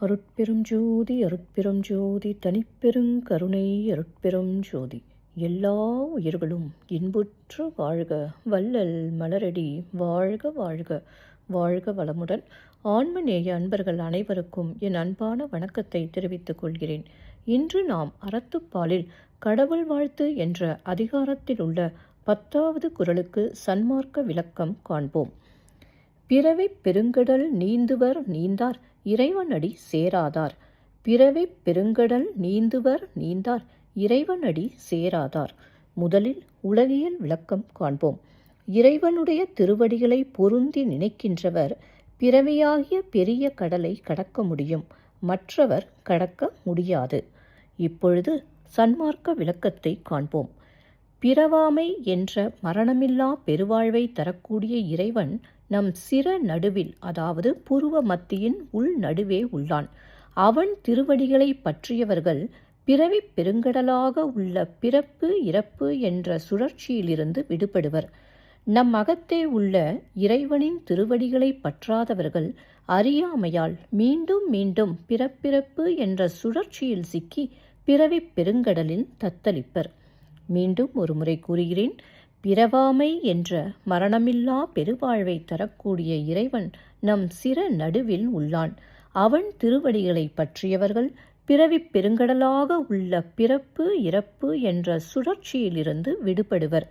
அருட்பெரும் ஜோதி அருட்பெரும் ஜோதி தனிப்பெருங் கருணை அருட்பெரும் ஜோதி. எல்லா உயிர்களும் இன்புற்று வாழ்க, வள்ளல் மலரடி வாழ்க வாழ்க. வாழ்க வளமுடன். ஆன்மநேய அன்பர்கள் அனைவருக்கும் என் அன்பான வணக்கத்தை தெரிவித்துக் கொள்கிறேன். இன்று நாம் அறத்துப்பாலில் கடவுள் வாழ்த்து என்ற அதிகாரத்தில் உள்ள 10வது குறளுக்கு சன்மார்க்க விளக்கம் காண்போம். பிறவிப் பெருங்கடல் நீந்துவர் நீந்தார் இறைவனடி சேராதார். பிறவிப் பெருங்கடல் நீந்துவர் நீந்தார் இறைவனடி சேராதார். முதலில் உலகியல் விளக்கம் காண்போம். இறைவனுடைய திருவடிகளை பொருந்தி நினைக்கின்றவர் பிறவியாகிய பெரிய கடலை கடக்க முடியும், மற்றவர் கடக்க முடியாது. இப்பொழுது சன்மார்க்க விளக்கத்தை காண்போம். பிறவாமை என்ற மரணமில்லா பெருவாழ்வை தரக்கூடிய இறைவன் நம் சிர நடுவில், அதாவது புருவ மத்தியின் உள் நடுவே உள்ளான். அவன் திருவடிகளை பற்றியவர்கள் பிறவிப் பெருங்கடலாக உள்ள பிறப்பு இறப்பு என்ற சுழற்சியிலிருந்து விடுபடுவர். நம் அகத்தே உள்ள இறைவனின் திருவடிகளை பற்றாதவர்கள் அறியாமையால் மீண்டும் மீண்டும் பிறப்பிறப்பு என்ற சுழற்சியில் சிக்கி பிறவிப் பெருங்கடலில் தத்தளிப்பர். மீண்டும் ஒரு முறை கூறுகிறேன். பிறவாமை என்ற மரணமில்லா பெருவாழ்வை தரக்கூடிய இறைவன் நம் சிர நடுவில் உள்ளான். அவன் திருவடிகளை பற்றியவர்கள் பிறவிப் பெருங்கடலாக உள்ள பிறப்பு இறப்பு என்ற சுழற்சியிலிருந்து விடுபடுவர்.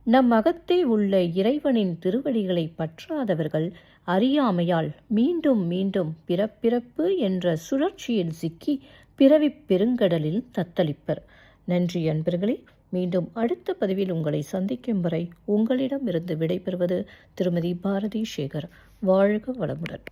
நம் அகத்தே உள்ள இறைவனின் திருவடிகளை பற்றாதவர்கள் அறியாமையால் மீண்டும் மீண்டும் பிறப்பிறப்பு என்ற சுழற்சியில் சிக்கி பிறவிப் பெருங்கடலில் தத்தளிப்பர். நன்றி அன்பர்களே. மீண்டும் அடுத்த பதிவில் உங்களை சந்திக்கும் வரை உங்களிடமிருந்து விடைபெறுவது திருமதி பாரதி சேகர். வாழ்க வளமுடன்.